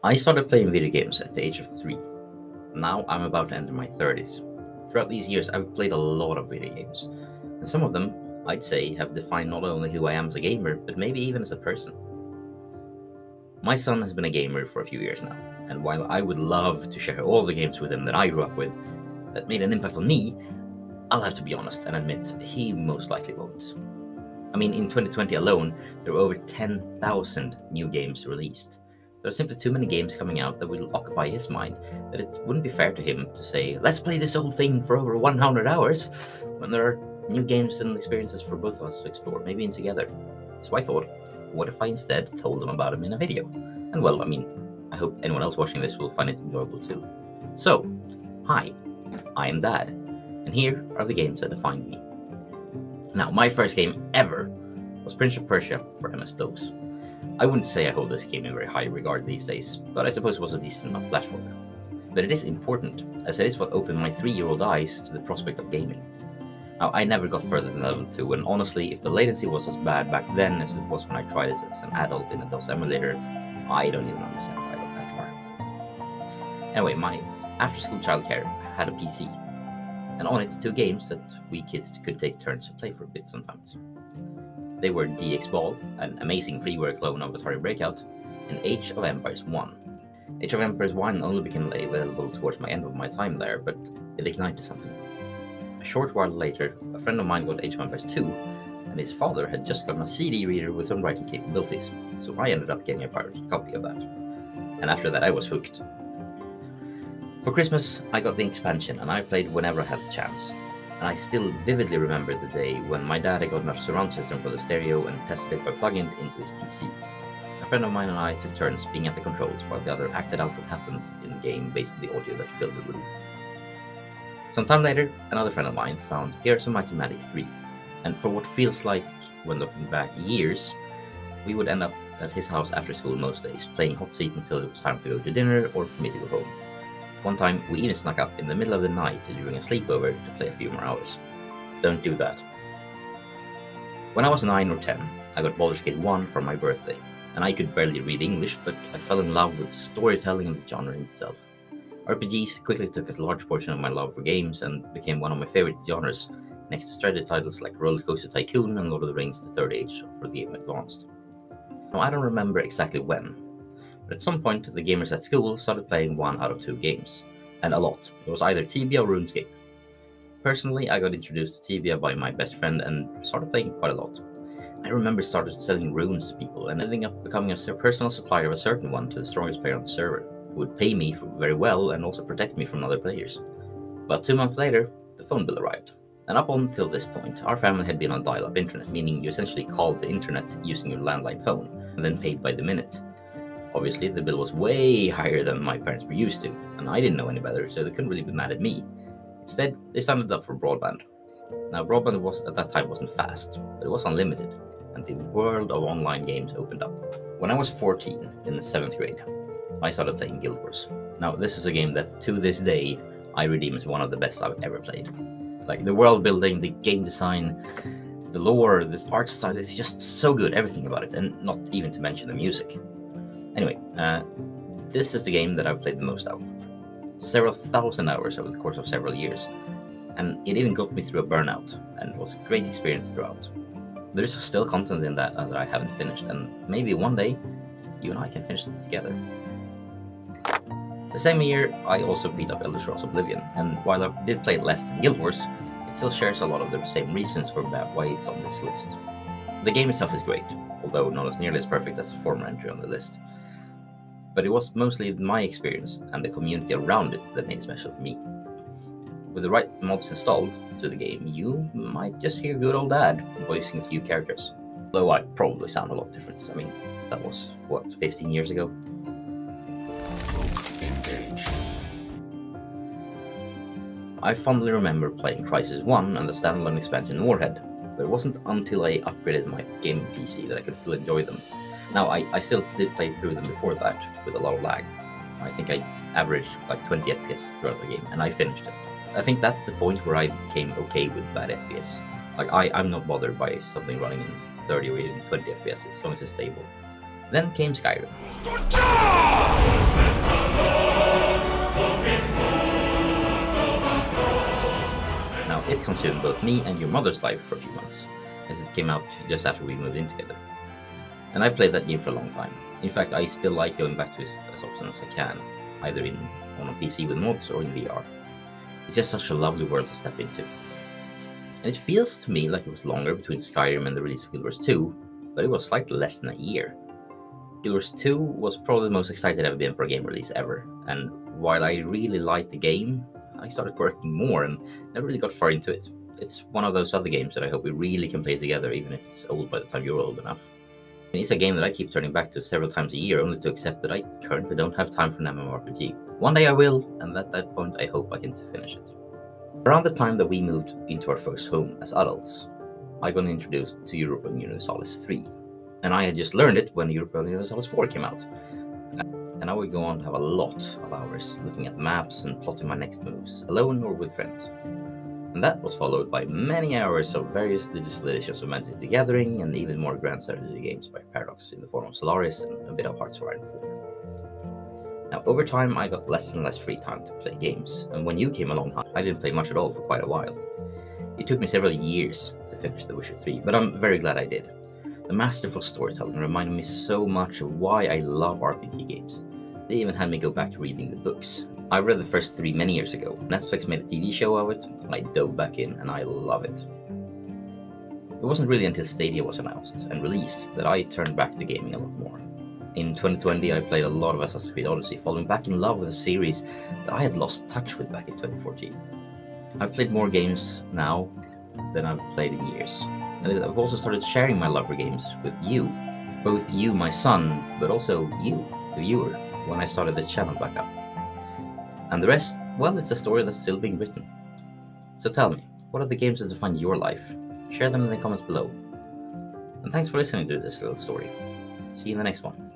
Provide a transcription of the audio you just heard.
I started playing video games at the age of 3. Now I'm about to enter my 30s. Throughout these years, I've played a lot of video games, and some of them, I'd say, have defined not only who I am as a gamer, but maybe even as a person. My son has been a gamer for a few years now, and while I would love to share all the games with him that I grew up with that made an impact on me, I'll have to be honest and admit he most likely won't. I mean, in 2020 alone, there were over 10,000 new games released. There are simply too many games coming out that will occupy his mind that it wouldn't be fair to him to say, let's play this whole thing for over 100 hours, when there are new games and experiences for both of us to explore, maybe in together. So I thought, what if I instead told him about them in a video? And well, I hope anyone else watching this will find it enjoyable too. So, hi, I am Dad, and here are the games that defined me. Now, my first game ever was Prince of Persia for MS-DOS. I wouldn't say I hold this game in very high regard these days, but I suppose it was a decent enough platformer. But it is important, as it is what opened my 3-year-old eyes to the prospect of gaming. Now, I never got further than level 2, and honestly, if the latency was as bad back then as it was when I tried this as an adult in a DOS emulator, I don't even understand how I got that far. Anyway, my after-school childcare had a PC, and on it 2 games that we kids could take turns to play for a bit sometimes. They were DX Ball, an amazing freeware clone of Atari Breakout, and Age of Empires 1. Age of Empires 1 only became available towards my end of my time there, but it ignited something. A short while later, a friend of mine got Age of Empires 2, and his father had just gotten a CD reader with some writing capabilities, so I ended up getting a pirated copy of that. And after that I was hooked. For Christmas, I got the expansion, and I played whenever I had the chance. And I still vividly remember the day when my dad had gotten a surround system for the stereo and tested it by plugging it into his PC. A friend of mine and I took turns being at the controls while the other acted out what happened in the game based on the audio that filled the room. Some time later, another friend of mine found Heroes of Might and Magic 3, and for what feels like, when looking back, years, we would end up at his house after school most days, playing hot seat until it was time to go to dinner or for me to go home. One time, we even snuck up in the middle of the night during a sleepover to play a few more hours. Don't do that. When I was 9 or 10, I got Baldur's Gate 1 for my birthday, and I could barely read English, but I fell in love with storytelling and the genre itself. RPGs quickly took a large portion of my love for games and became one of my favorite genres, next to strategy titles like Roller Coaster Tycoon and Lord of the Rings: The Third Age for the Game Advanced. Now, I don't remember exactly when, but at some point, the gamers at school started playing 1 out of 2 games, and a lot. It was either Tibia or RuneScape. Personally, I got introduced to Tibia by my best friend and started playing quite a lot. I remember started selling runes to people and ending up becoming a personal supplier of a certain one to the strongest player on the server, who would pay me very well and also protect me from other players. About 2 months later, the phone bill arrived. And up until this point, our family had been on dial-up internet, meaning you essentially called the internet using your landline phone and then paid by the minute. Obviously, the bill was way higher than my parents were used to, and I didn't know any better, so they couldn't really be mad at me. Instead, they signed up for broadband. Now, broadband at that time wasn't fast, but it was unlimited, and the world of online games opened up. When I was 14, in the 7th grade, I started playing Guild Wars. Now, this is a game that, to this day, I redeem as one of the best I've ever played. Like, the world building, the game design, the lore, this art style, it's just so good, everything about it, and not even to mention the music. Anyway, this is the game that I've played the most of. Several thousand hours over the course of several years, and it even got me through a burnout, and it was a great experience throughout. There is still content in that I haven't finished, and maybe one day, you and I can finish it together. The same year, I also beat up Elder Scrolls Oblivion, and while I did play it less than Guild Wars, it still shares a lot of the same reasons for why it's on this list. The game itself is great, although not as nearly as perfect as the former entry on the list. But it was mostly my experience and the community around it that made it special for me. With the right mods installed through the game, you might just hear good old Dad voicing a few characters. Though I probably sound a lot different. That was, 15 years ago? Engaged. I fondly remember playing Crysis 1 and the standalone expansion Warhead, but it wasn't until I upgraded my gaming PC that I could fully enjoy them. Now, I still did play through them before that, with a lot of lag. I think I averaged like 20 FPS throughout the game, and I finished it. I think that's the point where I became okay with bad FPS. Like, I'm not bothered by something running in 30 or even 20 FPS as long as it's stable. Then came Skyrim. Now, it consumed both me and your mother's life for a few months, as it came out just after we moved in together. And I played that game for a long time. In fact, I still like going back to it as often as I can, either on a PC with mods or in VR. It's just such a lovely world to step into. And it feels to me like it was longer between Skyrim and the release of Guild Wars 2, but it was slightly less than a year. Guild Wars 2 was probably the most excited I've been for a game release ever, and while I really liked the game, I started working more and never really got far into it. It's one of those other games that I hope we really can play together, even if it's old by the time you're old enough. And it's a game that I keep turning back to several times a year, only to accept that I currently don't have time for an MMORPG. One day I will, and at that point I hope I can finish it. Around the time that we moved into our first home as adults, I got introduced to Europa Universalis 3, and I had just learned it when Europa Universalis 4 came out. And I would go on to have a lot of hours looking at maps and plotting my next moves, alone or with friends. And that was followed by many hours of various digital editions of Magic the Gathering and even more grand strategy games by Paradox in the form of Solaris and a bit of Hearts of Iron 4. Now, over time, I got less and less free time to play games, and when you came along, I didn't play much at all for quite a while. It took me several years to finish The Witcher 3, but I'm very glad I did. The masterful storytelling reminded me so much of why I love RPG games. They even had me go back to reading the books. I read the first 3 many years ago. Netflix made a TV show of it, and I dove back in, and I love it. It wasn't really until Stadia was announced and released that I turned back to gaming a lot more. In 2020, I played a lot of Assassin's Creed Odyssey, falling back in love with a series that I had lost touch with back in 2014. I've played more games now than I've played in years, and I've also started sharing my love for games with you. Both you, my son, but also you, the viewer, when I started the channel back up. And the rest, well, it's a story that's still being written. So tell me, what are the games that define your life? Share them in the comments below. And thanks for listening to this little story. See you in the next one.